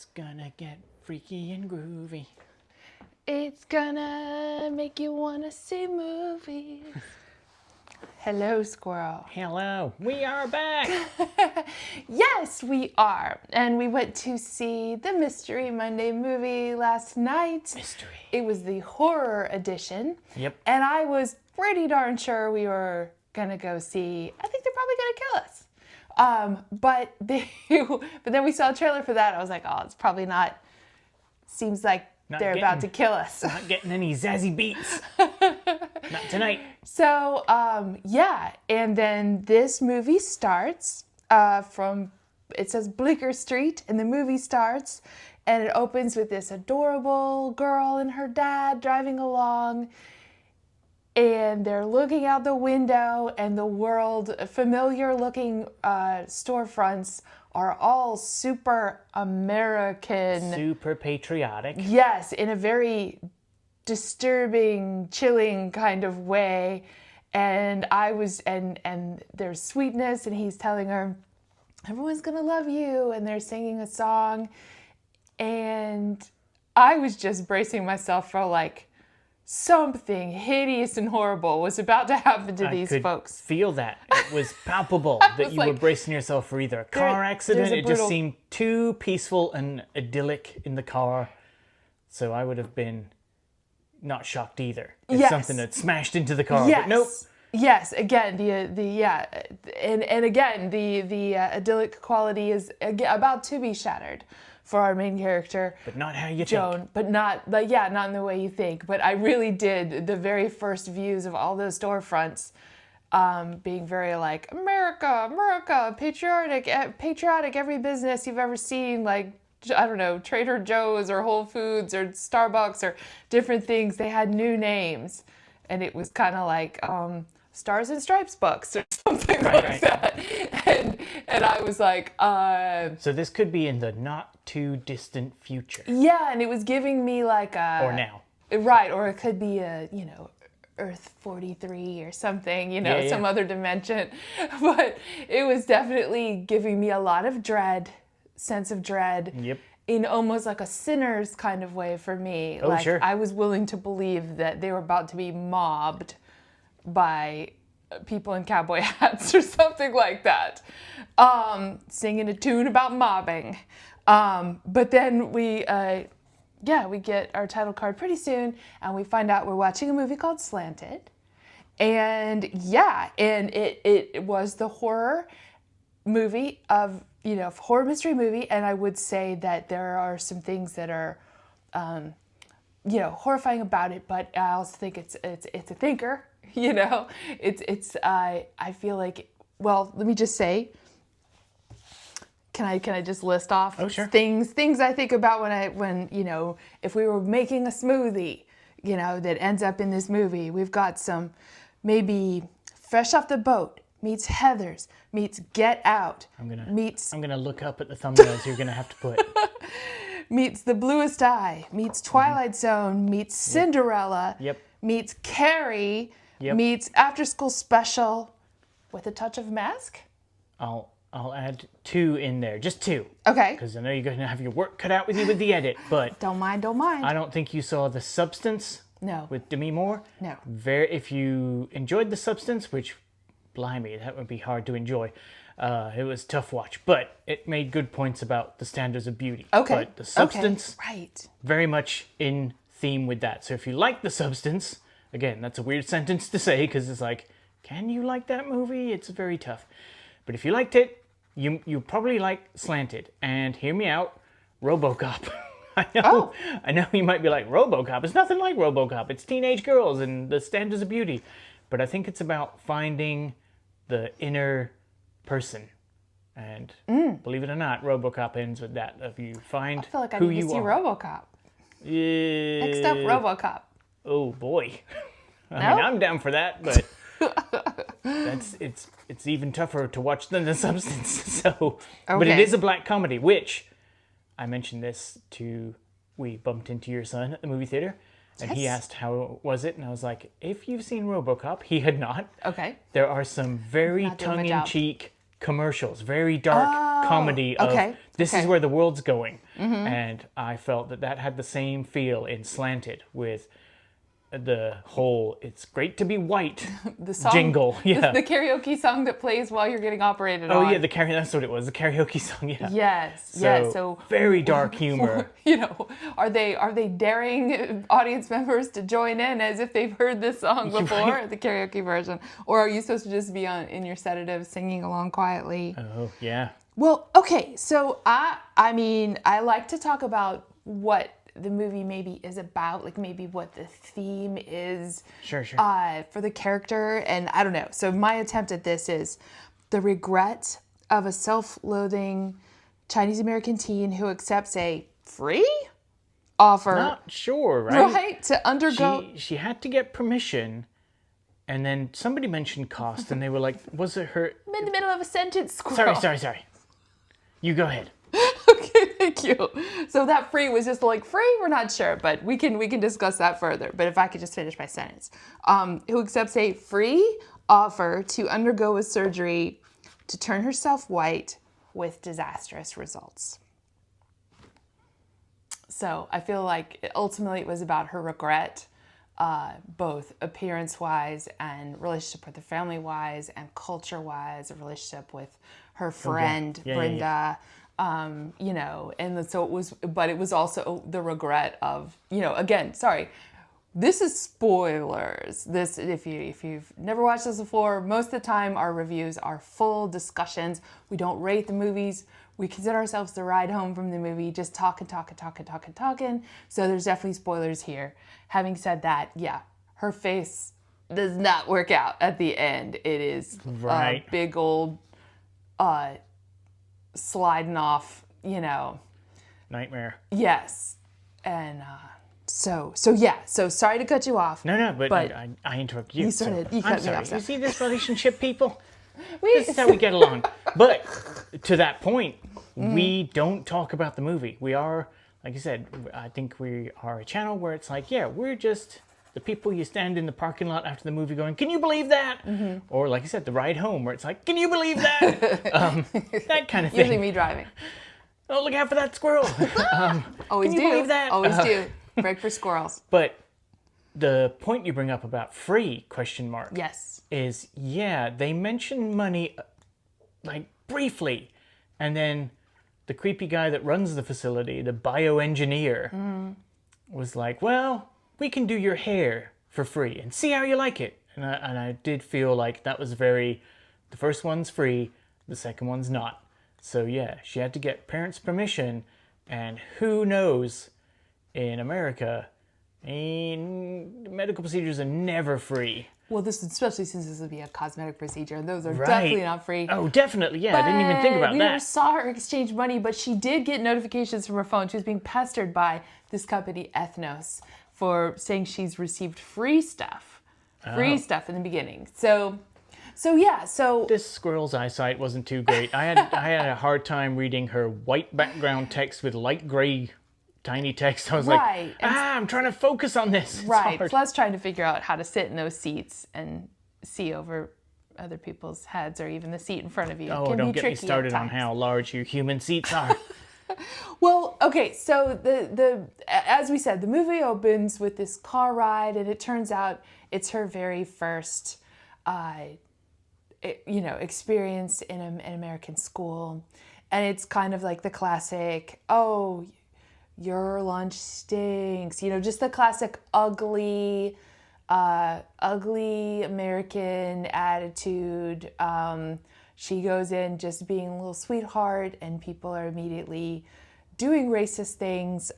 It's gonna get freaky and groovy. It's gonna make you wanna see movies. Hello, Squirrel. Hello, we are back. Yes, we are. And we went to see the Mystery Monday movie last night. Mystery. It was the horror edition. Yep. And I was pretty darn sure we were gonna go see, I think they're probably gonna kill us. But then we saw a trailer for that. I was like, oh, it's probably not. Seems like they're about to kill us. Not getting any zazzy beats. Not tonight. So, yeah. And then this movie starts it says Bleecker Street, and the movie starts, and it opens with this adorable girl and her dad driving along, and they're looking out the window, and the familiar-looking storefronts are all super American. Super patriotic. Yes, in a very disturbing, chilling kind of way. And and there's sweetness, and he's telling her, everyone's gonna love you, and they're singing a song. And I was just bracing myself for like, something hideous and horrible was about to happen to these folks. I could feel that. It was palpable that you were bracing yourself for either a car accident. It just seemed too peaceful and idyllic in the car. So I would have been not shocked either. If something had smashed into the car. Yes. But nope. Yes, again, and again, the idyllic quality is about to be shattered for our main character, but not how you Joan, think. but not in the way you think. But I really did the very first views of all those storefronts, being very like America, patriotic, every business you've ever seen, like I don't know, Trader Joe's or Whole Foods or Starbucks or different things. They had new names, and it was kind of like Stars and Stripes books or something like that. And I was like, so this could be in the not too distant future. Yeah, and it was giving me like a... Or now. Right, or it could be a, Earth 43 or something, some other dimension. But it was definitely giving me a lot of sense of dread. Yep. In almost like a Sinners kind of way for me. Oh, like, sure. I was willing to believe that they were about to be mobbed by people in cowboy hats or something like that, singing a tune about mobbing. But then we get our title card pretty soon, and we find out we're watching a movie called Slanted. And it was the horror movie of, horror mystery movie. And I would say that there are some things that are, horrifying about it, but I also think it's a thinker. I feel like, well, let me just say, can I just list off things I think about when if we were making a smoothie, that ends up in this movie. We've got some maybe Fresh Off the Boat meets Heathers meets Get Out. I'm gonna look up at the thumbnails you're gonna have to put. Meets The Bluest Eye, meets Twilight Zone, meets Cinderella, meets Carrie, meets After School Special with a touch of Mask. I'll add 2 in there, just 2. Okay. Because I know you're gonna have your work cut out with you with the edit, but Don't mind. I don't think you saw The Substance. No. With Demi Moore. No. If you enjoyed The Substance, which, blimey, that would be hard to enjoy. It was a tough watch, but it made good points about the standards of beauty. Okay. But The Substance, right, very much in theme with that. So if you like The Substance, again, that's a weird sentence to say because it's like, can you like that movie? It's very tough. But if you liked it, you probably like Slanted. And hear me out, RoboCop. I know you might be like, RoboCop? It's nothing like RoboCop. It's teenage girls and the standards of beauty. But I think it's about finding the inner person. And believe it or not, RoboCop ends with that. If you find I feel like I who need you to see are. RoboCop. Next up, RoboCop. Oh boy. I mean, I'm down for that, but it's even tougher to watch than The Substance. So, but it is a black comedy, which I mentioned this we bumped into your son at the movie theater, and he asked how was it, and I was like, if you've seen RoboCop, he had not. Okay. There are some very tongue-in-cheek commercials, very dark comedy of this is where the world's going. And I felt that had the same feel in Slanted with the whole "it's great to be white" the song, jingle. Yeah, the karaoke song that plays while you're getting operated on. Oh yeah, that's what it was. The karaoke song. Yeah. Yes. So very dark humor. You know, are they daring audience members to join in as if they've heard this song before, the karaoke version, or are you supposed to just be in your sedative singing along quietly? Oh yeah. Well, okay. So I mean, I like to talk about what the movie maybe is about, like maybe what the theme is sure. For the character. And I don't know. So my attempt at this is the regret of a self-loathing Chinese American teen who accepts a free offer. Not sure, right? Right? To undergo. She had to get permission, and then somebody mentioned cost, and they were like, was it her? I'm in the middle of a sentence, Squirrel. Sorry. You go ahead. Okay, thank you. So that free was just like free? We're not sure, but we can discuss that further. But if I could just finish my sentence. Who accepts a free offer to undergo a surgery to turn herself white with disastrous results. So I feel like ultimately it was about her regret, both appearance-wise and relationship with the family-wise and culture-wise, a relationship with her friend, Brenda. You know, and so it was also the regret of, you know, again, sorry, this is spoilers. This, if you've never watched this before, most of the time our reviews are full discussions. We don't rate the movies. We consider ourselves the ride home from the movie, just talking. So there's definitely spoilers here. Having said that, yeah, her face does not work out at the end. It is a big old sliding off, you know. Nightmare. Yes. And so sorry to cut you off. No, but I interrupted you. You cut me off. You see this relationship, people? This is how we get along. But to that point, we don't talk about the movie. We are, like I said, I think we are a channel where it's like, yeah, we're just the people you stand in the parking lot after the movie going, can you believe that? Mm-hmm. Or like I said, the ride home where it's like, can you believe that? That kind of thing. Usually me driving. Oh, look out for that squirrel. Always can you believe that? Always do. Break for squirrels. But the point you bring up about free, ? Yes. Is, yeah, they mention money, like, briefly. And then the creepy guy that runs the facility, the bioengineer, was like, well, we can do your hair for free and see how you like it. And I did feel like that was the first one's free, the second one's not. So yeah, she had to get parents' permission, and who knows, in America, medical procedures are never free. Well, especially since this would be a cosmetic procedure, and those are definitely not free. Oh, definitely, yeah, I didn't even think about that. We never saw her exchange money, but she did get notifications from her phone. She was being pestered by this company, Ethnos, for saying she's received free stuff in the beginning. So this squirrel's eyesight wasn't too great. I had a hard time reading her white background text with light gray tiny text. I was like, I'm trying to focus on this. Right. Plus trying to figure out how to sit in those seats and see over other people's heads or even the seat in front of you. Oh, don't get me started on how large your human seats are. Well, okay, so the as we said, the movie opens with this car ride, and it turns out it's her very first experience in an American school. And it's kind of like the classic, oh, your lunch stinks. You know, just the classic ugly American attitude. She goes in just being a little sweetheart, and people are immediately doing racist things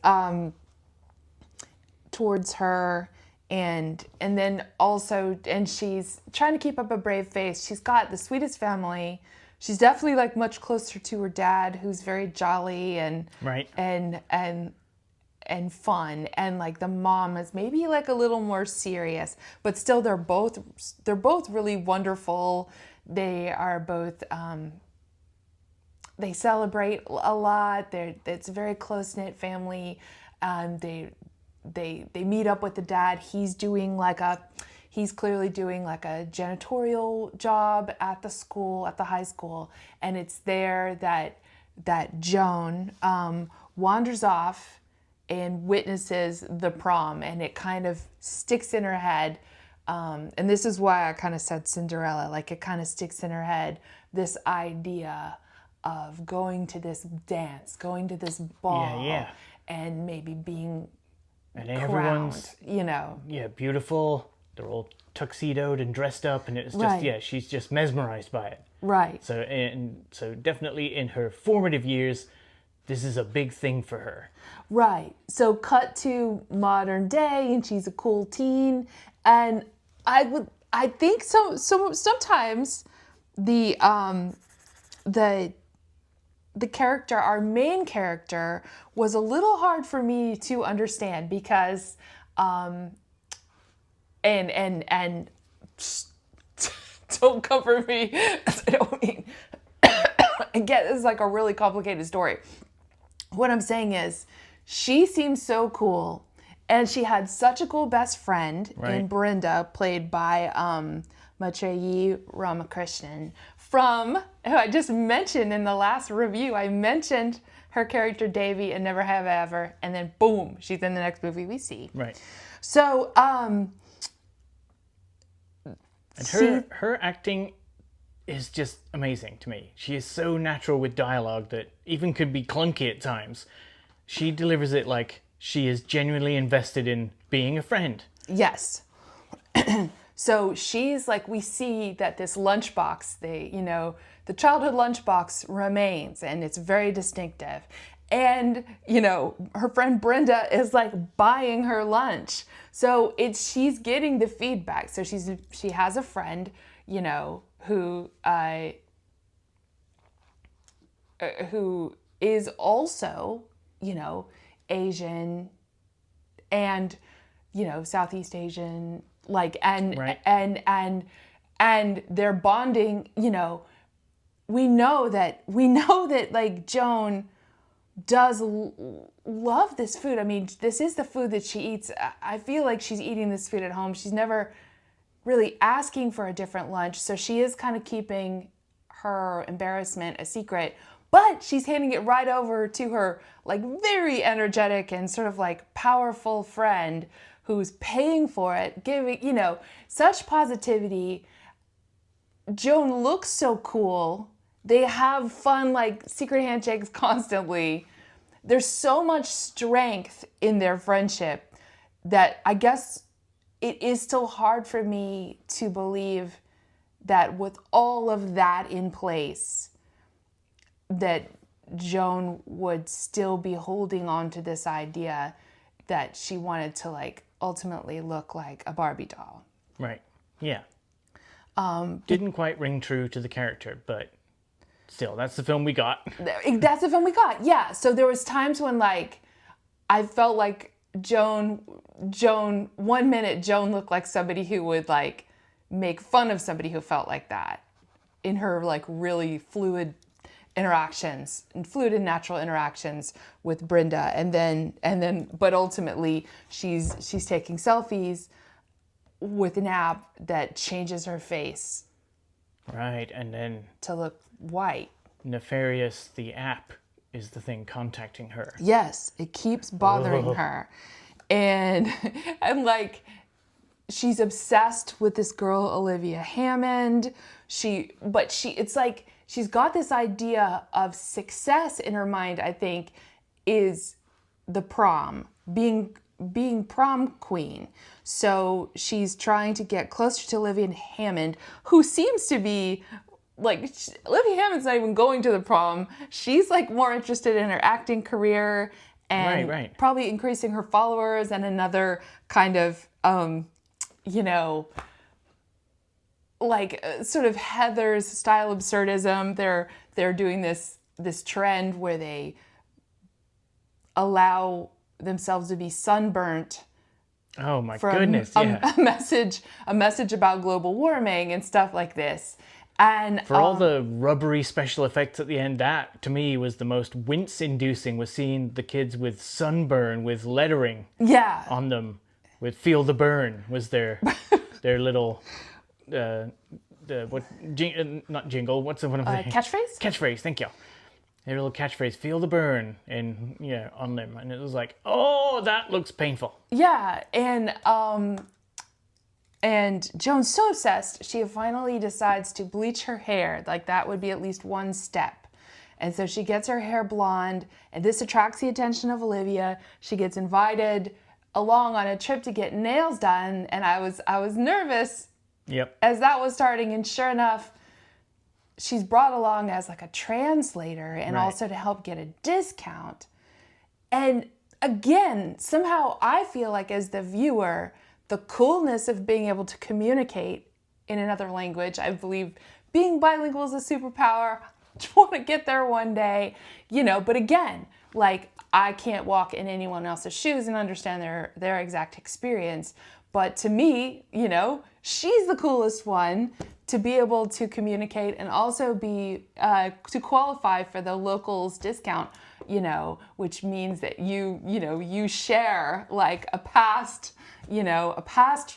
towards her. And then also, and she's trying to keep up a brave face. She's got the sweetest family. She's definitely like much closer to her dad, who's very jolly and fun. And like the mom is maybe like a little more serious, but still they're both really wonderful. They are both they celebrate a lot. It's a very close-knit family. They meet up with the dad. He's doing like he's clearly doing like a janitorial job at the school, at the high school, and it's there that Joan wanders off and witnesses the prom, and it kind of sticks in her head. And this is why I kind of said Cinderella, like it kind of sticks in her head, this idea of going to this dance, going to this ball, and maybe being and crowned, everyone's, you know. Yeah, beautiful. They're all tuxedoed and dressed up, and it's just, she's just mesmerized by it. Right. So definitely in her formative years, this is a big thing for her. Right. So cut to modern day, and she's a cool teen, and I think sometimes the character, our main character, was a little hard for me to understand because and don't come for me. I don't mean again, this is like a really complicated story. What I'm saying is she seems so cool, and she had such a cool best friend in Brenda, played by Maitreyi Ramakrishnan, who I just mentioned in the last review. I mentioned her character Davy in Never Have I Ever, and then boom, she's in the next movie we see. Right. So, and her acting is just amazing to me. She is so natural with dialogue that even could be clunky at times. She delivers it like she is genuinely invested in being a friend. Yes. So she's like, we see that this lunchbox, the childhood lunchbox remains, and it's very distinctive. And, her friend Brenda is like buying her lunch. So she's getting the feedback. So she has a friend, who is also, Asian and, Southeast Asian, like, and they're bonding, we know that like Joan does love this food. I mean, this is the food that she eats. I feel like she's eating this food at home. She's never really asking for a different lunch. So she is kind of keeping her embarrassment a secret, but she's handing it right over to her like very energetic and sort of like powerful friend who's paying for it, giving, such positivity. Joan looks so cool. They have fun, like secret handshakes constantly. There's so much strength in their friendship that I guess it is still hard for me to believe that with all of that in place, that Joan would still be holding on to this idea that she wanted to like ultimately look like a Barbie doll. Right. Yeah. Didn't quite ring true to the character, but still, that's the film we got. That's the film we got. Yeah. So there was times when like I felt like Joan, 1 minute Joan looked like somebody who would like make fun of somebody who felt like that in her like really fluid and natural interactions with Brenda. And then but ultimately she's taking selfies with an app that changes her face. Right. And then to look white. Nefarious, the app, is the thing contacting her. Yes, it keeps bothering her. And like she's obsessed with this girl Olivia Hammond. It's like she's got this idea of success in her mind, I think, is the prom, being prom queen. So she's trying to get closer to Olivia Hammond, who seems to be like, Olivia Hammond's not even going to the prom. She's like more interested in her acting career and probably increasing her followers and another kind of, like sort of Heather's style absurdism. They're doing this trend where they allow themselves to be sunburnt. Oh my goodness! A message about global warming and stuff like this. And for all the rubbery special effects at the end, that to me was the most wince-inducing. Was seeing the kids with sunburn with lettering on them, with "Feel the Burn" was their their little not jingle. What's the one of the catchphrase? Catchphrase. Thank you. Their little catchphrase, "Feel the burn," and on them, and it was like, oh, that looks painful. Yeah, and Joan's so obsessed, she finally decides to bleach her hair. Like, that would be at least one step. And so she gets her hair blonde, and this attracts the attention of Olivia. She gets invited along on a trip to get nails done, and I was nervous as that was starting, and sure enough, she's brought along as like a translator and also to help get a discount. And again, somehow I feel like as the viewer, the coolness of being able to communicate in another language, I believe being bilingual is a superpower. I just want to get there one day, but again, like, I can't walk in anyone else's shoes and understand their exact experience. But to me, she's the coolest one to be able to communicate and also be to qualify for the locals discount, which means that you share like a past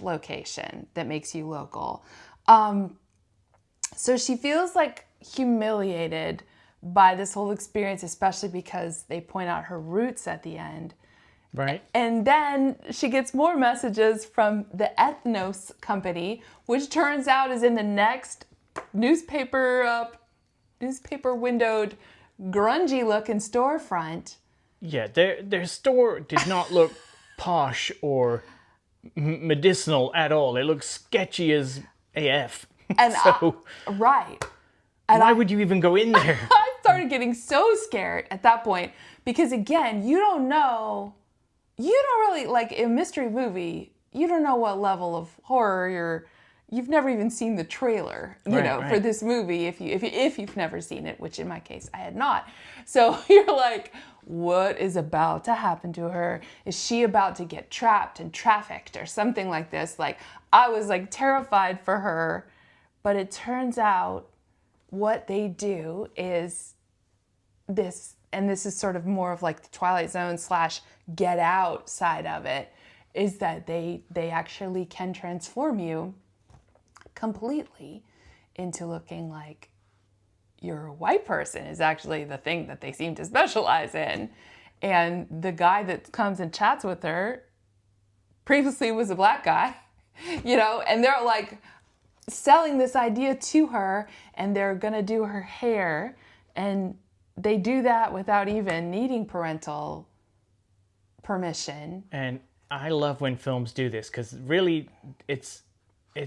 location that makes you local. So she feels like humiliated by this whole experience, especially because they point out her roots at the end. Right. And then she gets more messages from the Ethnos company, which turns out is in the next newspaper windowed, grungy looking storefront. Yeah, their store did not look posh or medicinal at all. It looked sketchy as AF. And why would you even go in there? I started getting so scared at that point because, again, you don't really, like, in a mystery movie, you don't know what level of horror you've never even seen the trailer, for this movie if you've never seen it, which in my case I had not. So you're like, what is about to happen to her? Is she about to get trapped and trafficked or something like this? Like, I was like terrified for her, but it turns out what they do is this, and this is sort of more of like the Twilight Zone / Get Out side of it, is that they actually can transform you completely into looking like you're a white person is actually the thing that they seem to specialize in. And the guy that comes and chats with her previously was a black guy, and they're like selling this idea to her, and they're gonna do her hair, and they do that without even needing parental permission. And I love when films do this because really it's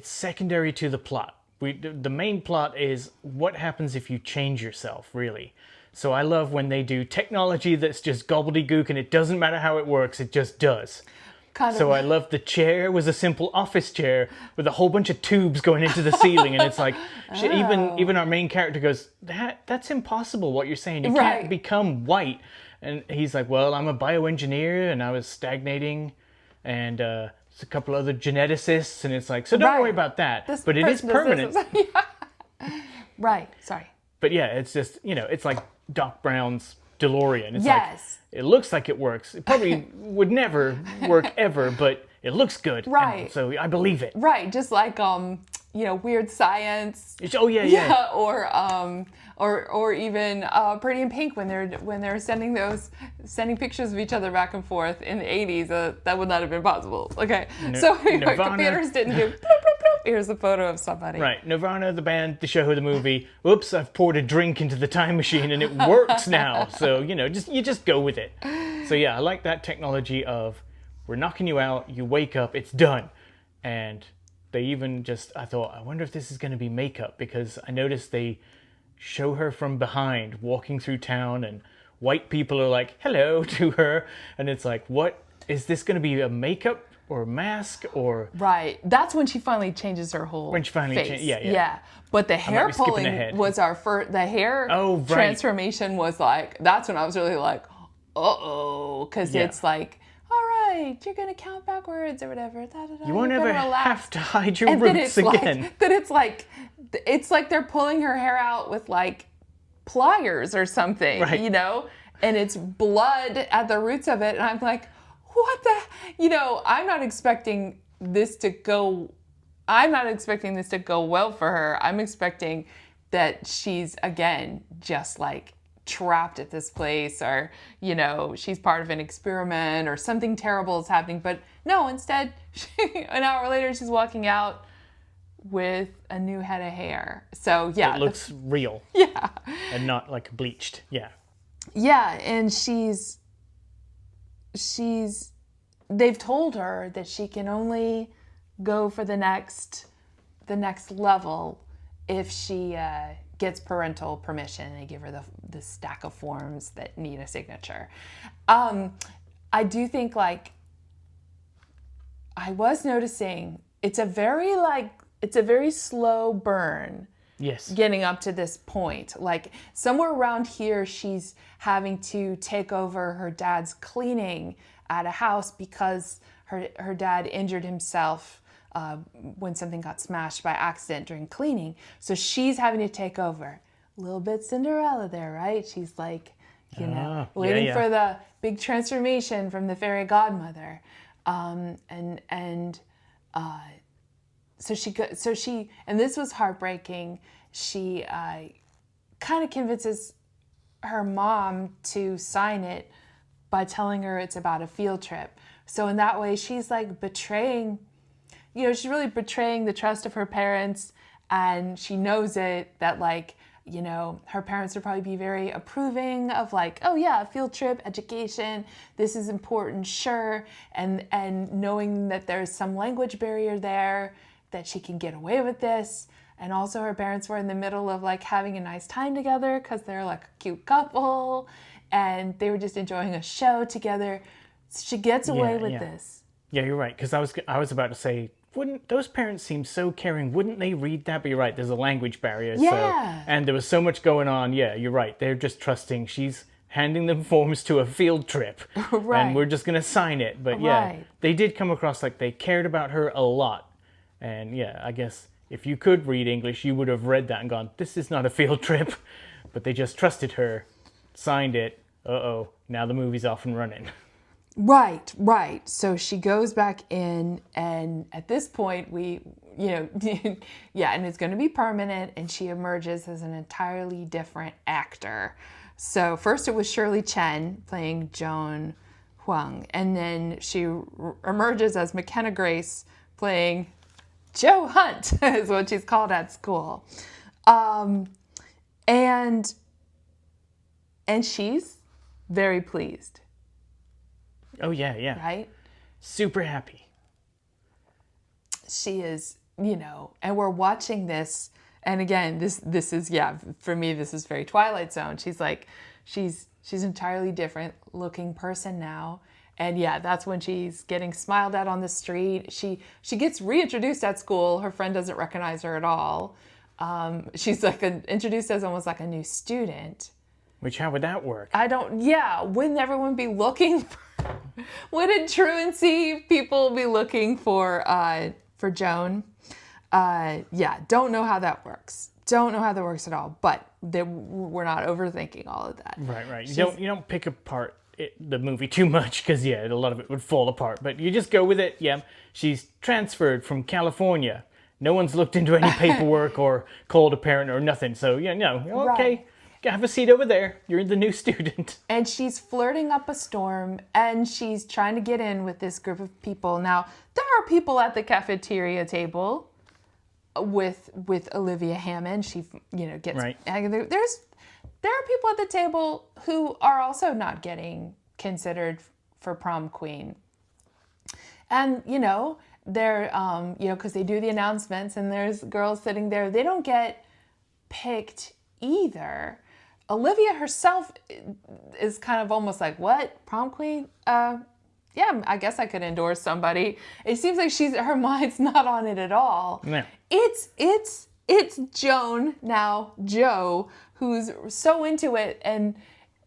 secondary to the plot. The main plot is what happens if you change yourself, really. So I love when they do technology that's just gobbledygook and it doesn't matter how it works, it just does. So I love the chair was a simple office chair with a whole bunch of tubes going into the ceiling, and it's like even our main character goes, that's impossible what you're saying. You can't become white. And he's like, well, I'm a bioengineer and I was stagnating, and a couple other geneticists, and it's like, so don't worry about that. But it is permanent. Right, sorry. But yeah, it's just, it's like Doc Brown's DeLorean. It's like, it looks like it works. It probably would never work ever, but it looks good. Right. And so I believe it. Right, just like Weird Science. Oh yeah. Or even Pretty in Pink when they're sending pictures of each other back and forth in the 80s. That would not have been possible. Okay, so anyway, computers didn't do. Bloop, bloop, bloop. Here's a photo of somebody. Right, Nirvana, the band, the show, the movie. Oops, I've poured a drink into the time machine and it works now. So you just go with it. So yeah, I like that technology of we're knocking you out, you wake up, it's done, and they even I thought, I wonder if this is going to be makeup, because I noticed they show her from behind walking through town and white people are like, hello to her. And it's like, what, is this going to be a makeup or a mask or? Right. That's when she finally changes her whole When she finally face. Yeah. But the hair pulling was our first, the hair transformation was like, that's when I was really like, uh-oh. Because it's like, all right, you're going to count backwards or whatever. You won't ever have to hide your roots again. It's like they're pulling her hair out with like pliers or something, and it's blood at the roots of it. And I'm like, what the, I'm not expecting this to go, I'm not expecting this to go well for her. I'm expecting that she's, again, just like trapped at this place, or, you know, she's part of an experiment, or something terrible is happening. But no, instead, an hour later, she's walking out with a new head of hair. So yeah. It looks real. Yeah. And not like bleached. Yeah. Yeah, and they've told her that she can only go for the next level if she gets parental permission. They give her the stack of forms that need a signature. I do think, like, I was noticing it's a very slow burn. Yes. Getting up to this point. Like, somewhere around here, she's having to take over her dad's cleaning at a house because her dad injured himself when something got smashed by accident during cleaning. So she's having to take over. A little bit Cinderella there, right? She's like, you know, waiting for the big transformation from the fairy godmother. So she, and this was heartbreaking, she kind of convinces her mom to sign it by telling her it's about a field trip. So in that way, she's like betraying, you know, she's really betraying the trust of her parents, and she knows it, that, like, you know, her parents would probably be very approving of, like, oh yeah, field trip, education, this is important, sure. And knowing that there's some language barrier there, that she can get away with this. And also her parents were in the middle of, like, having a nice time together because they're like a cute couple and they were just enjoying a show together. She gets away with this. Yeah, you're right. Because I was about to say, wouldn't those parents seem so caring? Wouldn't they read that? But you're right. There's a language barrier. Yeah. And there was so much going on. Yeah, you're right. They're just trusting. She's handing them forms to a field trip. Right. And we're just going to sign it. But yeah, they did come across like they cared about her a lot. And yeah, I guess if you could read English, you would have read that and gone, this is not a field trip. But they just trusted her, signed it. Uh-oh, now the movie's off and running. Right. So she goes back in, and at this point we, you know, yeah, and it's going to be permanent, and she emerges as an entirely different actor. So first it was Shirley Chen playing Joan Huang, and then she emerges as McKenna Grace playing Joe Hunt, is what she's called at school. And she's very pleased. Oh, yeah. Right? Super happy. She is, you know, and we're watching this. And again, this is, yeah, for me, this is very Twilight Zone. She's like, she's an entirely different looking person now. And yeah, that's when she's getting smiled at on the street. She gets reintroduced at school. Her friend doesn't recognize her at all. She's like introduced as almost like a new student. Which, how would that work? Wouldn't everyone be looking for, wouldn't truancy people be looking for Joan? Don't know how that works. Don't know how that works at all. But we're not overthinking all of that. Right. You don't pick apart the movie too much because, yeah, a lot of it would fall apart. But you just go with it. Yeah, she's transferred from California. No one's looked into any paperwork or called a parent or nothing. So, yeah, no, okay. Right. Have a seat over there. You're the new student. And she's flirting up a storm, and she's trying to get in with this group of people. Now, there are people at the cafeteria table with Olivia Hammond. She, you know, gets right. There are people at the table who are also not getting considered for prom queen. And, you know, they're, you know, because they do the announcements, and there's girls sitting there. They don't get picked either. Olivia herself is kind of almost like, what? Prom queen? Yeah, I guess I could endorse somebody. It seems like her mind's not on it at all. No. It's Joan, now Joe, who's so into it, and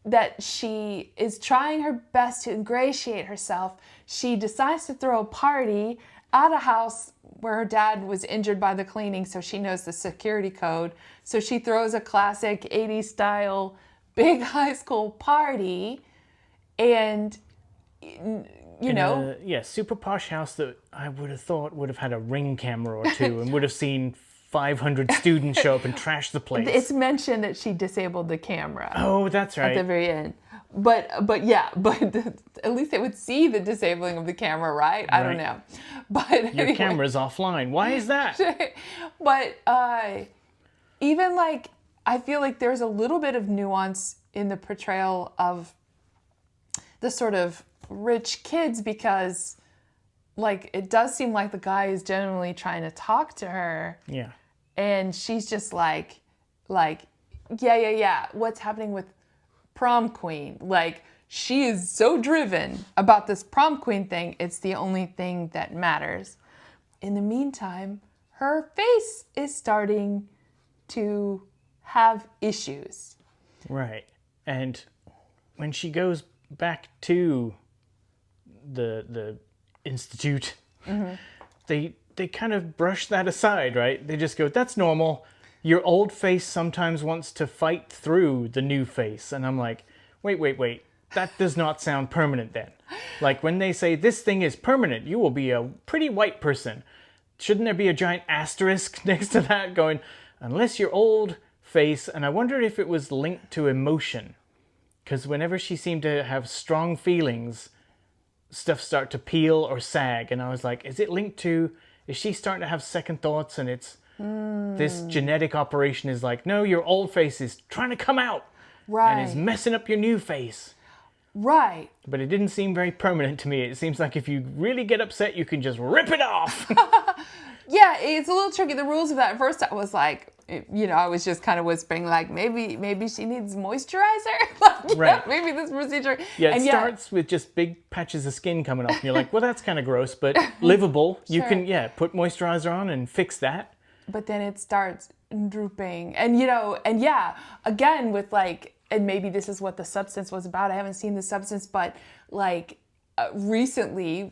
that she is trying her best to ingratiate herself. She decides to throw a party at a house where her dad was injured by the cleaning, so she knows the security code. So she throws a classic 80s style big high school party, and you know. Super posh house that I would have thought would have had a Ring camera or two and would have seen 500 students show up and trash the place. It's mentioned that she disabled the camera. Oh, that's right. At the very end. But at least they would see the disabling of the camera, right? I don't know. But your anyway. camera's offline. Why is that? But even like, I feel like there's a little bit of nuance in the portrayal of the sort of rich kids, because like it does seem like the guy is genuinely trying to talk to her. Yeah. And she's just like, yeah. What's happening with prom queen? Like, she is so driven about this prom queen thing. It's the only thing that matters. In the meantime, her face is starting to have issues. Right. And when she goes back to the institute, they kind of brush that aside, right? They just go, that's normal. Your old face sometimes wants to fight through the new face. And I'm like, wait. That does not sound permanent then. Like when they say this thing is permanent, you will be a pretty white person. Shouldn't there be a giant asterisk next to that going, unless your old face, and I wondered if it was linked to emotion. Because whenever she seemed to have strong feelings, stuff start to peel or sag. And I was like, is it linked to, is she starting to have second thoughts and it's this genetic operation is like, no, your old face is trying to come out. Right. And is messing up your new face. Right. But it didn't seem very permanent to me. It seems like if you really get upset, you can just rip it off. Yeah, it's a little tricky. The rules of that, at first I was like, I was just kind of whispering, like, maybe she needs moisturizer. Like, right. Maybe this procedure. Yeah, it starts with just big patches of skin coming off. And you're like, well, that's kind of gross, but livable. Sure. You can, put moisturizer on and fix that. But then it starts drooping. And, again, with like, and maybe this is what the substance was about. I haven't seen the substance, but like recently,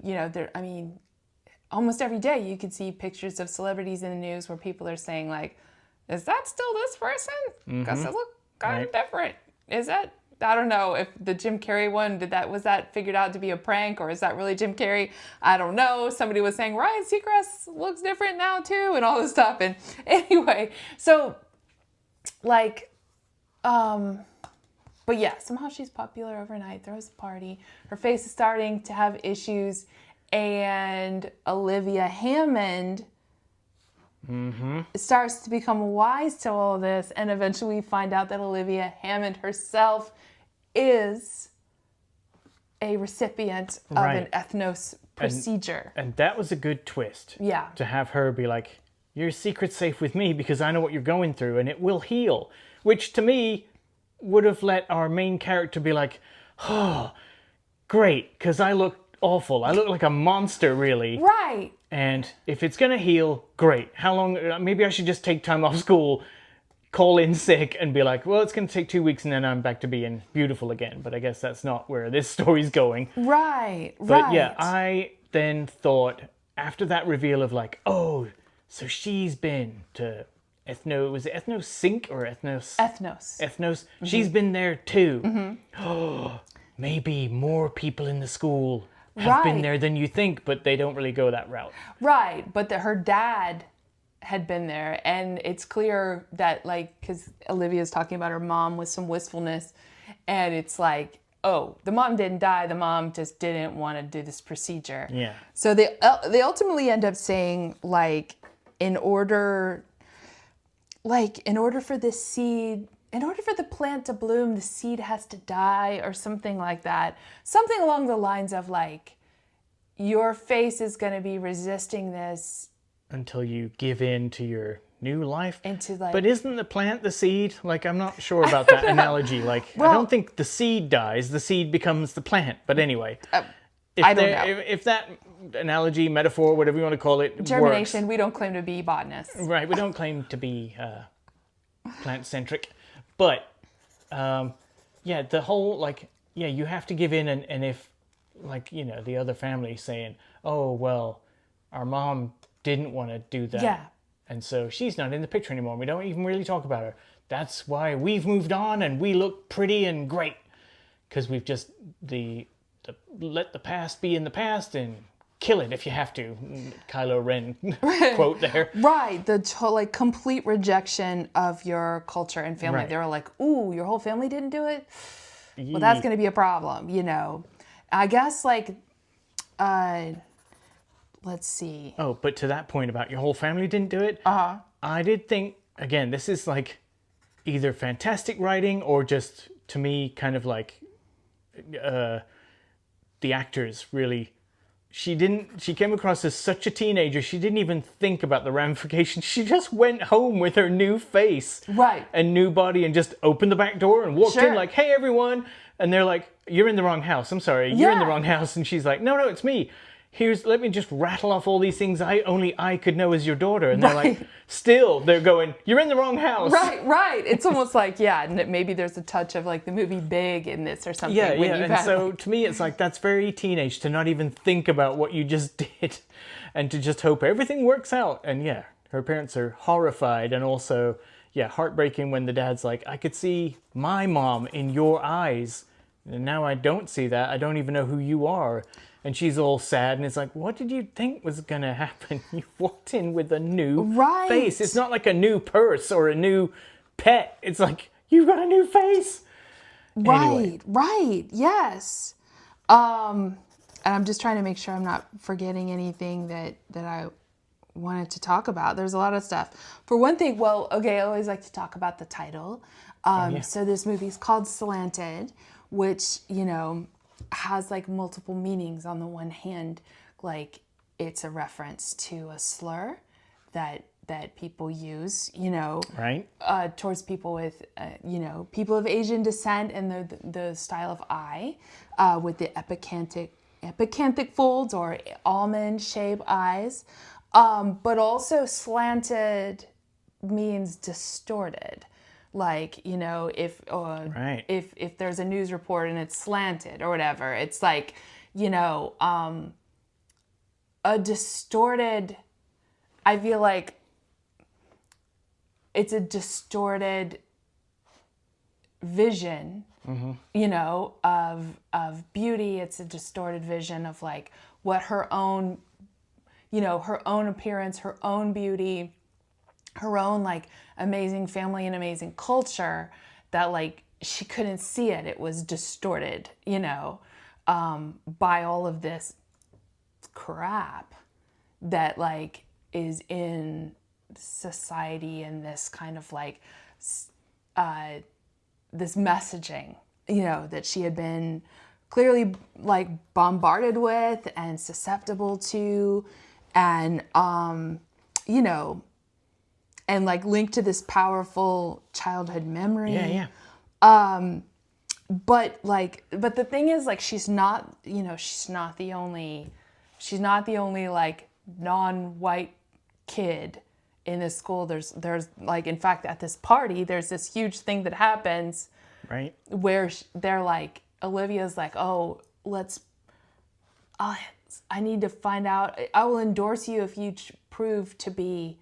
almost every day you could see pictures of celebrities in the news where people are saying like, is that still this person? Because it looked kind of different. Is that? I don't know if the Jim Carrey one, was that figured out to be a prank, or is that really Jim Carrey? I don't know. Somebody was saying Ryan Seacrest looks different now too, and all this stuff. And anyway, so like, but yeah, somehow she's popular overnight, throws a party. Her face is starting to have issues, and Olivia Hammond starts to become wise to all of this, and eventually we find out that Olivia Hammond herself is a recipient of an ethnos procedure. And that was a good twist. Yeah. To have her be like, your secret's safe with me because I know what you're going through and it will heal. Which to me would have let our main character be like, oh, great, because I look awful. I look like a monster, really. Right. And if it's going to heal, great. How long? Maybe I should just take time off school, call in sick, and be like, well, it's going to take 2 weeks and then I'm back to being beautiful again. But I guess that's not where this story's going. Right. But yeah, I then thought, after that reveal of like, oh, so she's been to was it Ethnos Sync or Ethnos? Ethnos. Ethnos. She's been there too. Oh, maybe more people in the school have been there than you think, but they don't really go that route. Right, but her dad had been there, and it's clear that, like, because Olivia's talking about her mom with some wistfulness, and it's like, oh, the mom didn't die, the mom just didn't want to do this procedure. Yeah. So they ultimately end up saying, like, in order for this seed, in order for the plant to bloom, the seed has to die, or something like that. Something along the lines of like, your face is going to be resisting this until you give in to your new life. Like, but isn't the plant the seed? Like, I'm not sure about that analogy. Like, well, I don't think the seed dies. The seed becomes the plant. But anyway, I don't know. If that analogy, metaphor, whatever you want to call it, germination, works. We don't claim to be botanists. Right, we don't claim to be plant-centric. But, the whole, like, you have to give in, and if, like, the other family saying, oh, well, our mom didn't want to do that. Yeah. And so she's not in the picture anymore. We don't even really talk about her. That's why we've moved on, and we look pretty and great. Because we've just, the let the past be in the past and kill it if you have to. Kylo Ren quote there. Right, the like complete rejection of your culture and family. Right. They were like, "Ooh, your whole family didn't do it? Well, that's going to be a problem," you know. I guess like, let's see. Oh, but to that point about your whole family didn't do it. I did think, again, this is like either fantastic writing or just, to me, kind of like the actors really. She came across as such a teenager. She didn't even think about the ramifications. She just went home with her new face. Right. And new body and just opened the back door and walked Sure. in like, "Hey, everyone." And they're like, "You're in the wrong house. I'm sorry. You're in the Yeah. wrong house." And she's like, No, it's me. Let me just rattle off all these things only I could know as your daughter. And they're Right. like, still, they're going, "You're in the wrong house." Right. It's almost like, yeah, maybe there's a touch of like the movie Big in this or something. Yeah. when you've And had, so like- to me, it's like, that's very teenage to not even think about what you just did and to just hope everything works out. And yeah, her parents are horrified and also, yeah, heartbreaking when the dad's like, "I could see my mom in your eyes. And now I don't see that. I don't even know who you are." And she's all sad, and it's like, what did you think was going to happen? You walked in with a new Right. face. It's not like a new purse or a new pet. It's like, you got a new face. Anyway. Right, yes. And I'm just trying to make sure I'm not forgetting anything that I wanted to talk about. There's a lot of stuff. For one thing, well, okay, I always like to talk about the title. So this movie's called Slanted, which, you know, has like multiple meanings. On the one hand, like it's a reference to a slur that people use, you know, Right? towards people with, you know, people of Asian descent and the style of eye, with the epicanthic folds or almond-shaped eyes, but also slanted means distorted. Like, you know, if there's a news report and it's slanted or whatever, it's like, you know, a distorted, I feel like it's a distorted vision, you know, of beauty. It's a distorted vision of like what her own, you know, her own appearance, her own beauty, her own like amazing family and amazing culture, that like she couldn't see it. It was distorted, you know, by all of this crap that like is in society and this kind of like this messaging, you know, that she had been clearly like bombarded with and susceptible to, and you know, and like linked to this powerful childhood memory. Yeah. But the thing is, like, she's not the only like non-white kid in this school. There's like, in fact, at this party, there's this huge thing that happens, Right? where they're like, Olivia's like, "Oh, I need to find out. I will endorse you if you prove to be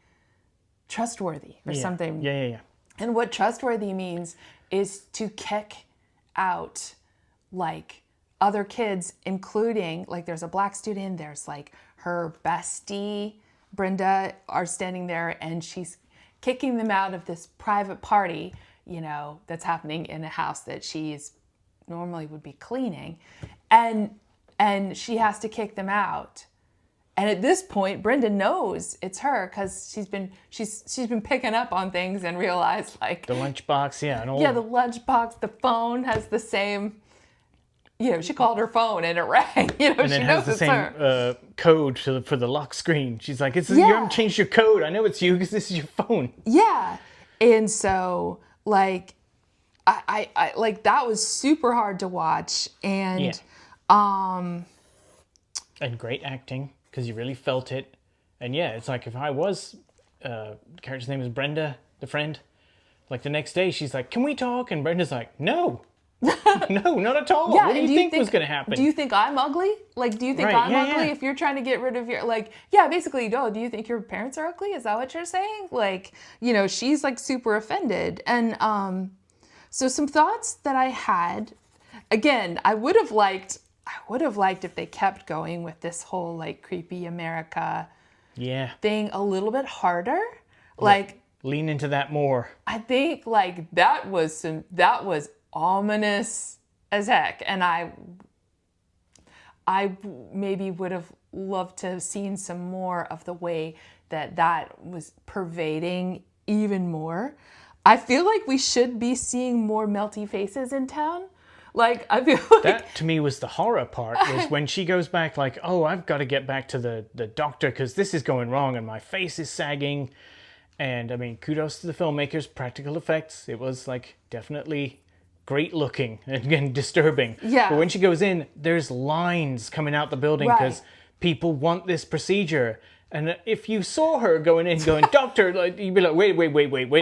trustworthy," or something. Yeah. And what trustworthy means is to kick out like other kids, including like there's a black student, there's like her bestie, Brenda, are standing there, and she's kicking them out of this private party, you know, that's happening in a house that she's normally would be cleaning. And she has to kick them out. And at this point, Brenda knows it's her because she's been picking up on things and realized, like, The lunchbox, yeah. And all the lunchbox, the phone has the same, you know, she called her phone and it rang. You know, and she it knows has the it's her. same code for the lock screen. She's like, you Yeah. haven't changed your code. I know it's you because this is your phone. Yeah. And so, like, I like, that was super hard to watch. And, And great acting, because you really felt it. And yeah, it's like if I was, the character's name is Brenda, the friend, like the next day she's like, "Can we talk?" And Brenda's like, "No, no, not at all. yeah, What do and you think was going to happen?" Do you think I'm ugly? Like, do you think Right, I'm yeah, ugly yeah. if you're trying to get rid of your, like, yeah, basically, no, do you think your parents are ugly? Is that what you're saying? Like, you know, she's like super offended. And so some thoughts that I had, again, I would have liked would have liked if they kept going with this whole like creepy America thing a little bit harder. Like lean into that more. I think like that was ominous as heck, and I maybe would have loved to have seen some more of the way that was pervading even more. I feel like we should be seeing more melty faces in town. Like, I feel like... That, to me, was the horror part, was when she goes back like, oh, I've got to get back to the doctor because this is going wrong and my face is sagging. And, I mean, kudos to the filmmakers, practical effects. It was, like, definitely great looking and disturbing. Yeah. But when she goes in, there's lines coming out the building because people want this procedure. And if you saw her going in going, doctor, like, you'd be like, wait a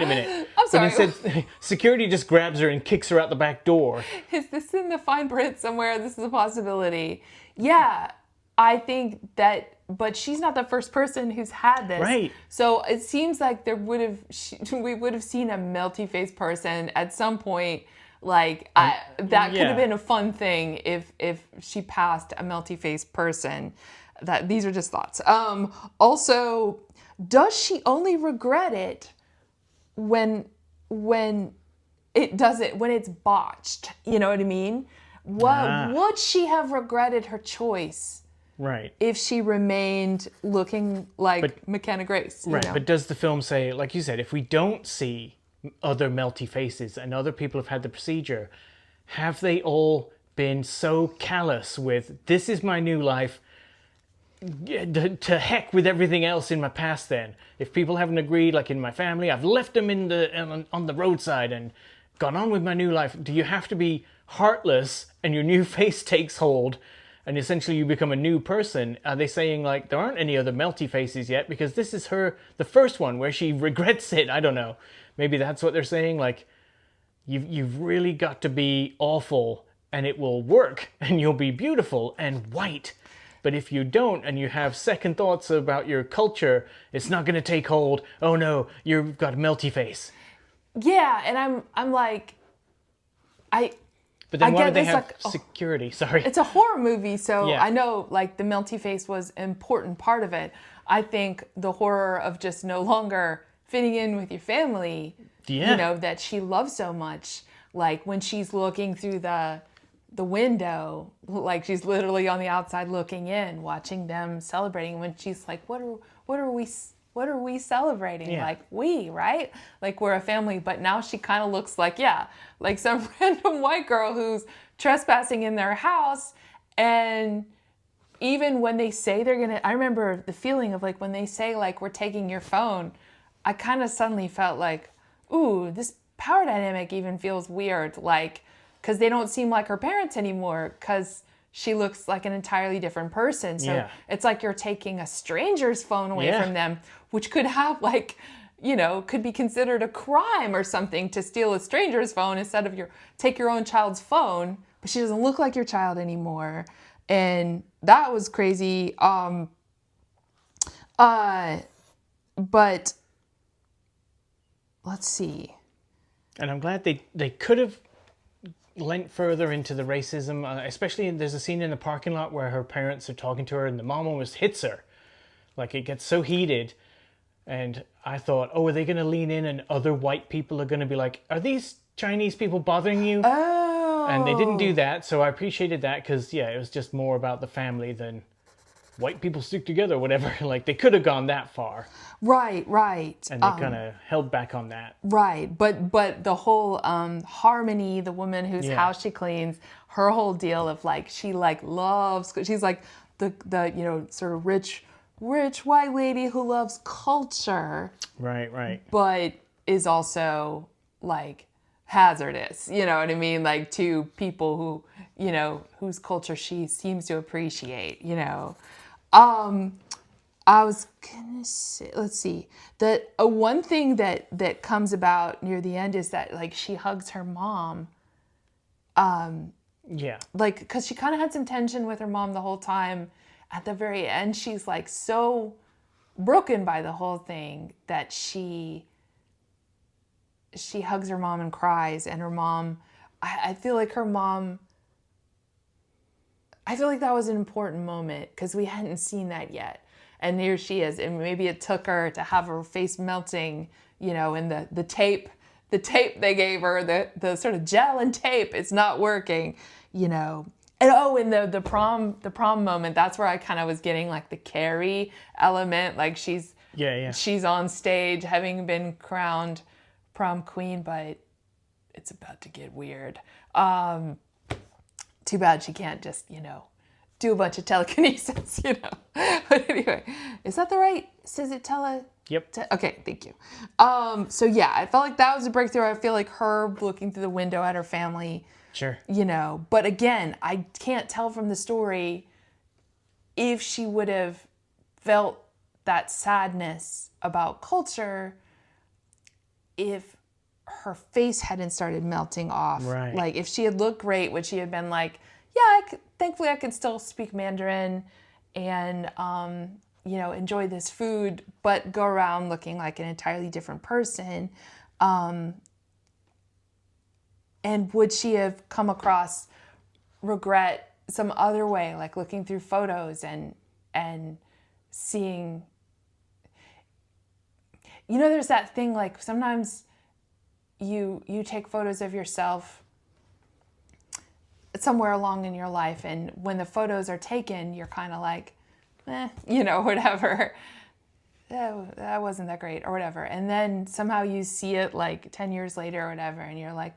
minute. I'm sorry. But instead, security just grabs her and kicks her out the back door. Is this in the fine print somewhere? This is a possibility. Yeah, I think that, but she's not the first person who's had this. Right. So it seems like we would have seen a melty face person at some point. Like that could have been a fun thing if she passed a melty face person. These are just thoughts. Also, does she only regret it when it's botched? You know what I mean? Would she have regretted her choice? Right. If she remained looking like McKenna Grace. Right. You know? But does the film say, like you said, if we don't see other melty faces and other people have had the procedure, have they all been so callous with, this is my new life, to heck with everything else in my past then? If people haven't agreed, like in my family, I've left them on the roadside and gone on with my new life. Do you have to be heartless and your new face takes hold and essentially you become a new person? Are they saying like there aren't any other melty faces yet because this is the first one where she regrets it? I don't know. Maybe that's what they're saying. Like you've really got to be awful and it will work and you'll be beautiful and white. But if you don't and you have second thoughts about your culture, it's not going to take hold. Oh no, you've got a melty face. Yeah, and I'm like, But then why do they have security? Sorry. It's a horror movie, so Yeah. I know like the melty face was an important part of it. I think the horror of just no longer fitting in with your family, you know, that she loves so much. Like when she's looking through the window, like she's literally on the outside looking in, watching them celebrating. When she's like, what are we celebrating? Yeah. Like right? Like we're a family. But now she kind of looks like, like some random white girl who's trespassing in their house. And even when they say I remember the feeling of like when they say like, we're taking your phone, I kind of suddenly felt like, ooh, this power dynamic even feels weird. Like, because they don't seem like her parents anymore because she looks like an entirely different person. So it's like you're taking a stranger's phone away from them, which could have like, you know, could be considered a crime or something to steal a stranger's phone instead of take your own child's phone. But she doesn't look like your child anymore. And that was crazy. But let's see. And I'm glad they could have lent further into the racism, especially there's a scene in the parking lot where her parents are talking to her and the mom almost hits her. Like it gets so heated. And I thought, oh, are they going to lean in and other white people are going to be like, are these Chinese people bothering you? Oh. And they didn't do that. So I appreciated that because, it was just more about the family than white people stick together or whatever. Like they could have gone that far. Right. And they kind of held back on that. Right. But the whole Harmony, the woman whose house she cleans, her whole deal of like, she like loves, she's like the you know, sort of rich white lady who loves culture. Right. But is also like hazardous, you know what I mean? Like to people who, you know, whose culture she seems to appreciate, you know. I was gonna say, let's see, that one thing that comes about near the end is that like she hugs her mom. Like, because she kind of had some tension with her mom the whole time. At the very end, she's like so broken by the whole thing that she hugs her mom and cries. And her mom, I feel like her mom, I feel like that was an important moment because we hadn't seen that yet. And here she is. And maybe it took her to have her face melting, you know, and the tape they gave her, the sort of gel and tape, it's not working, you know. And and the prom moment, that's where I kind of was getting like the Carrie element. Like she's on stage having been crowned prom queen, but it's about to get weird. Too bad she can't just, you know, do a bunch of telekinesis, you know. But anyway, is that the right? Is it Yep. Okay, thank you. So yeah, I felt like that was a breakthrough. I feel like her looking through the window at her family. Sure. You know, but again, I can't tell from the story if she would have felt that sadness about culture if her face hadn't started melting off. Right. Like if she had looked great, would she have been like, yeah, thankfully I can still speak Mandarin and, you know, enjoy this food, but go around looking like an entirely different person. And would she have come across regret some other way, like looking through photos and seeing, you know, there's that thing like sometimes you take photos of yourself somewhere along in your life, and when the photos are taken, you're kind of like, you know, whatever. That wasn't that great or whatever. And then somehow you see it like 10 years later or whatever, and you're like,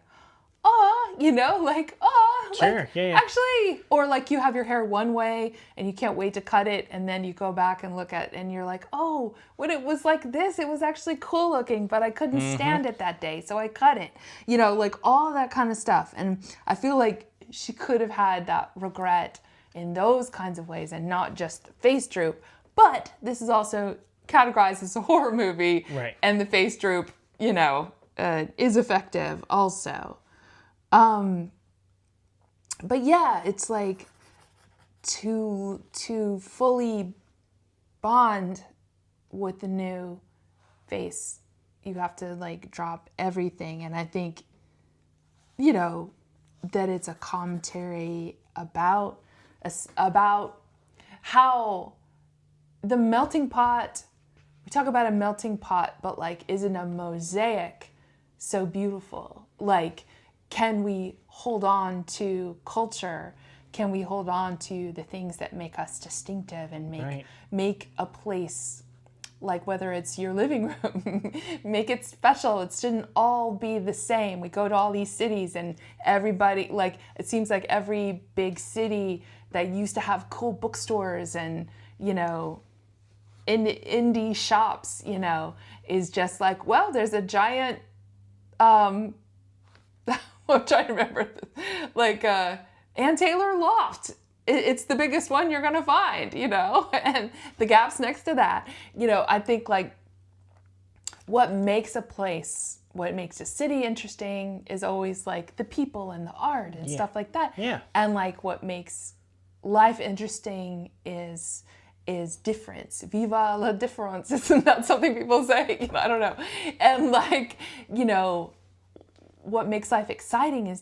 oh, you know, like, oh, sure, like, yeah. Actually, or like you have your hair one way and you can't wait to cut it, and then you go back and look at, and you're like, oh, when it was like this, it was actually cool looking, but I couldn't stand it that day, so I cut it. You know, like all that kind of stuff. And I feel like she could have had that regret in those kinds of ways and not just the face droop. But this is also categorized as a horror movie, right? And the face droop, you know, is effective also. But yeah, it's like to fully bond with the new face, you have to like drop everything. And I think, you know, that it's a commentary about how the melting pot, we talk about a melting pot, but like, isn't a mosaic so beautiful? Like, can we hold on to culture? Can we hold on to the things that make us distinctive and make a place, like whether it's your living room, make it special? It shouldn't all be the same. We go to all these cities and everybody, like, it seems like every big city that used to have cool bookstores and, you know, indie shops, you know, is just like, well, there's a giant, I'm trying to remember this, like Ann Taylor Loft. It's the biggest one you're gonna find, you know, and the Gap's next to that. You know, I think like what makes a place, what makes a city interesting is always like the people and the art and stuff like that. Yeah. And like what makes life interesting is difference. Viva la difference. Isn't that something people say? You know, I don't know. And like, you know, what makes life exciting is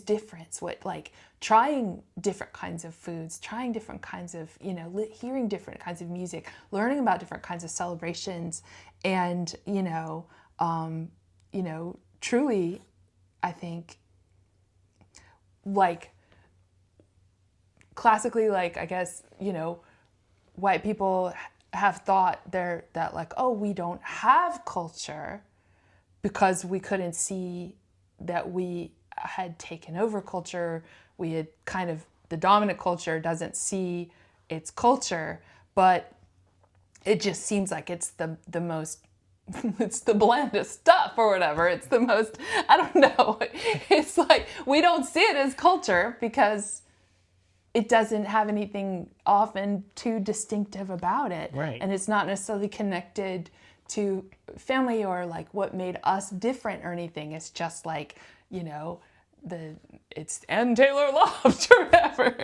difference. What, like, trying different kinds of foods, trying different kinds of, you know, hearing different kinds of music, learning about different kinds of celebrations, and you know, truly, I think, like, classically, like, I guess, you know, white people have thought that like, oh, we don't have culture because we couldn't see that we had taken over culture. We had kind of, the dominant culture doesn't see its culture, but it just seems like it's the most, it's the blandest stuff or whatever. It's the most, I don't know. It's like, we don't see it as culture because it doesn't have anything often too distinctive about it. Right. And it's not necessarily connected to family or like what made us different or anything. It's just like, you know, it's Ann Taylor Loft or whatever.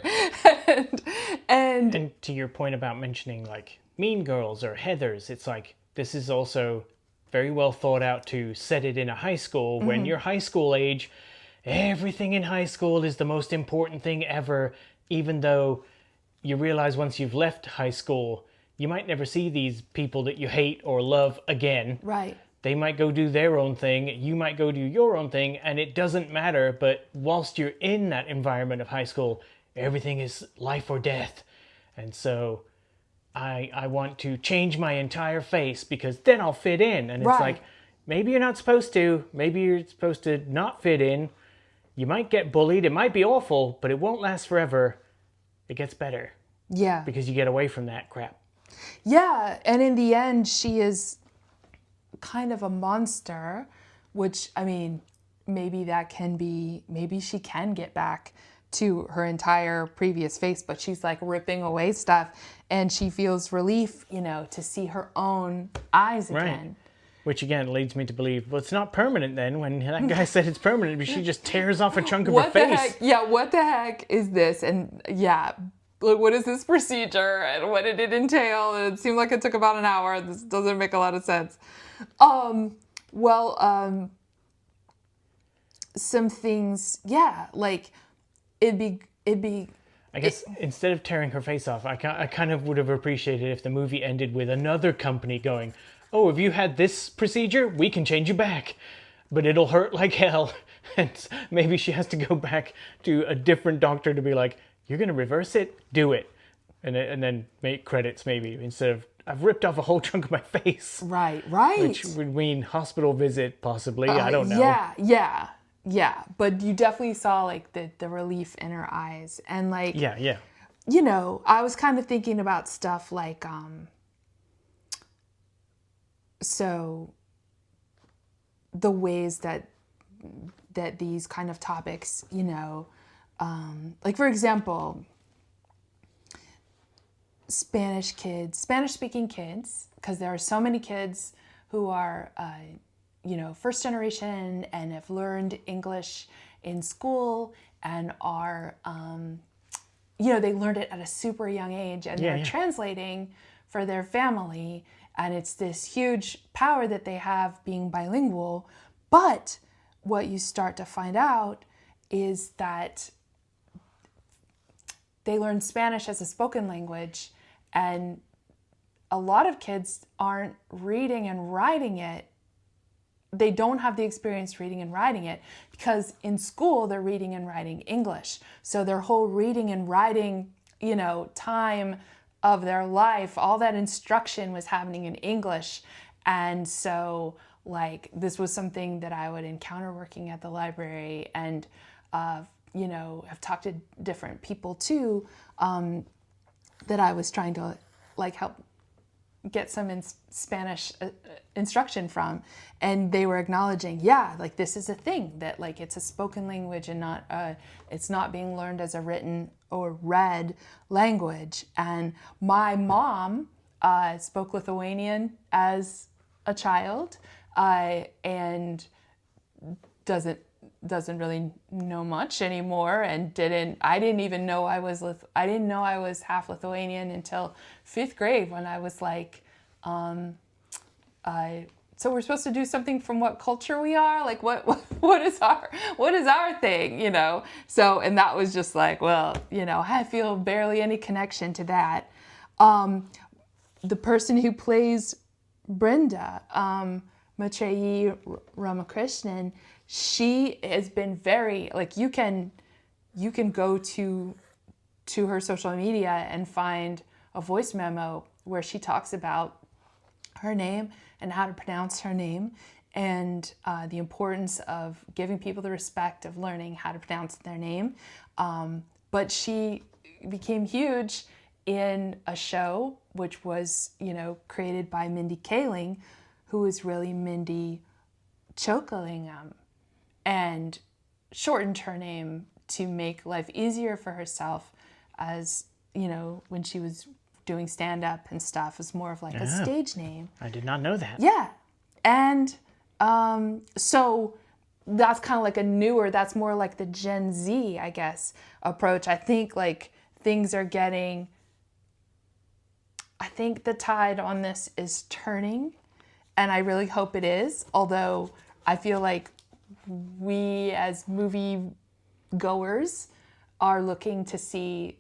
and to your point about mentioning like Mean Girls or Heathers, it's like, this is also very well thought out to set it in a high school. When you're high school age, everything in high school is the most important thing ever. even though you realize once you've left high school, you might never see these people that you hate or love again. Right. They might go do their own thing, you might go do your own thing, and it doesn't matter. But whilst you're in that environment of high school, everything is life or death. And so I want to change my entire face because then I'll fit in. And it's Right. like, maybe you're not supposed to. Maybe you're supposed to not fit in. You might get bullied. It might be awful, but it won't last forever. It gets better Yeah. because you get away from that crap. Yeah, and in the end, she is kind of a monster, which, I mean, maybe she can get back to her entire previous face, but she's like ripping away stuff, and she feels relief, to see her own eyes again. Right. Which again leads me to believe, well, it's not permanent then. When that guy said it's permanent, but she just tears off a chunk of her What the face. heck? Yeah, what the heck is this? And yeah, what is this procedure and what did it entail? And it seemed like it took about an hour. This doesn't make a lot of sense. Some things, yeah, like it'd be. I guess instead of tearing her face off, I kind of would have appreciated if the movie ended with another company going, oh, have you had this procedure? We can change you back. But it'll hurt like hell. And maybe she has to go back to a different doctor to be like, you're going to reverse it? Do it. And then make credits maybe instead of, I've ripped off a whole chunk of my face. Right. Which would mean hospital visit possibly. I don't know. Yeah. But you definitely saw like the relief in her eyes. And like, Yeah. I was kind of thinking about stuff like, so the ways that these kind of topics, like for example, Spanish-speaking kids, because there are so many kids who are, first generation and have learned English in school and are, they learned it at a super young age and they're translating for their family. And it's this huge power that they have being bilingual. But what you start to find out is that they learn Spanish as a spoken language, and a lot of kids aren't reading and writing it. They don't have the experience reading and writing it because in school they're reading and writing English. So their whole reading and writing, time of their life, all that instruction was happening in English. And so like this was something that I would encounter working at the library and, have talked to different people too, that I was trying to like help get some Spanish instruction from. And they were acknowledging, like this is a thing that like it's a spoken language and not, it's not being learned as a written or read language. And my mom spoke Lithuanian as a child and doesn't really know much anymore, and I didn't even know I was half Lithuanian until 5th grade when I was like, so we're supposed to do something from what culture we are, like what is our thing, So, and that was just like, well, I feel barely any connection to that. The person who plays Brenda, Maitreyi Ramakrishnan, she has been very, like, you can go to her social media and find a voice memo where she talks about her name and how to pronounce her name and the importance of giving people the respect of learning how to pronounce their name. But she became huge in a show which was, created by Mindy Kaling, who is really Mindy Chokalingam, and shortened her name to make life easier for herself as, when she was doing stand-up and stuff. It's more of like a stage name. I did not know that. Yeah. And so that's kind of like that's more like the Gen Z, I guess, approach. I think like I think the tide on this is turning, and I really hope it is, although I feel like we as movie goers are looking to see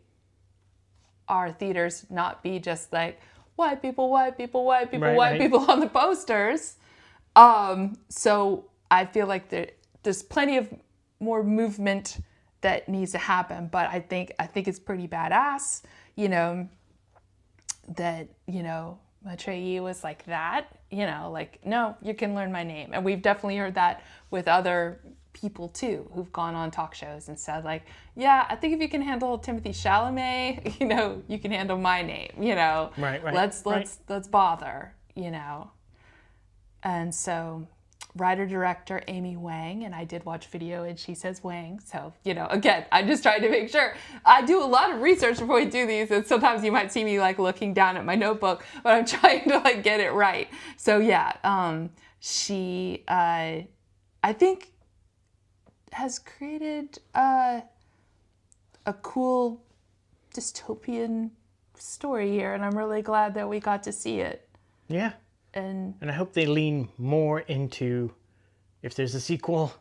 our theaters not be just like white people, white people, white people, Right, white right. people on the posters. So I feel like there's plenty of more movement that needs to happen, but I think it's pretty badass, that, Maitreyi was like that, like, no, you can learn my name. And we've definitely heard that with other people too, who've gone on talk shows and said like, yeah, I think if you can handle Timothée Chalamet, you can handle my name, Right. let's bother, And so writer-director Amy Wang, and I did watch video and she says Wang. So, again, I'm just trying to make sure. I do a lot of research before we do these, and sometimes you might see me like looking down at my notebook, but I'm trying to like get it right. So yeah, she, I think, has created a cool dystopian story here, and I'm really glad that we got to see it. Yeah. And I hope they lean more into, if there's a sequel,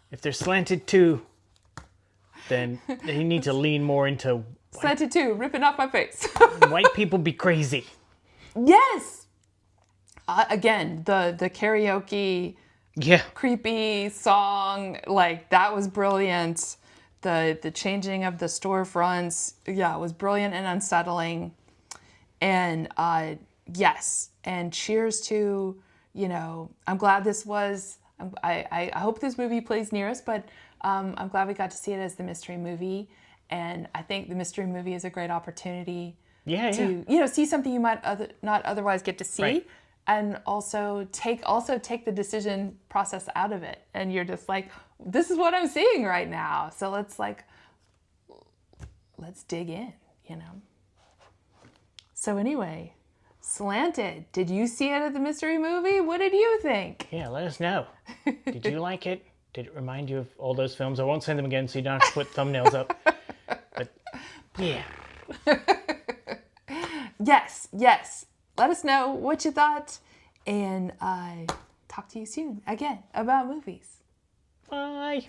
if there's Slanted 2, then they need to lean more into Slanted 2, ripping off my face. white people be crazy. Yes! Again, the karaoke, Yeah. creepy song, like, that was brilliant. The changing of the storefronts, yeah, it was brilliant and unsettling. And yes, and cheers to, I'm glad this was, I hope this movie plays near us, but I'm glad we got to see it as the mystery movie. And I think the mystery movie is a great opportunity to, see something you might not otherwise get to see. Right. And also take the decision process out of it. And you're just like, this is what I'm seeing right now. So let's dig in, So anyway, Slanted. Did you see it at the mystery movie? What did you think? Yeah, let us know. Did you like it? Did it remind you of all those films? I won't send them again so you don't have to put thumbnails up. But yeah. Yes. Let us know what you thought. And talk to you soon again about movies. Bye.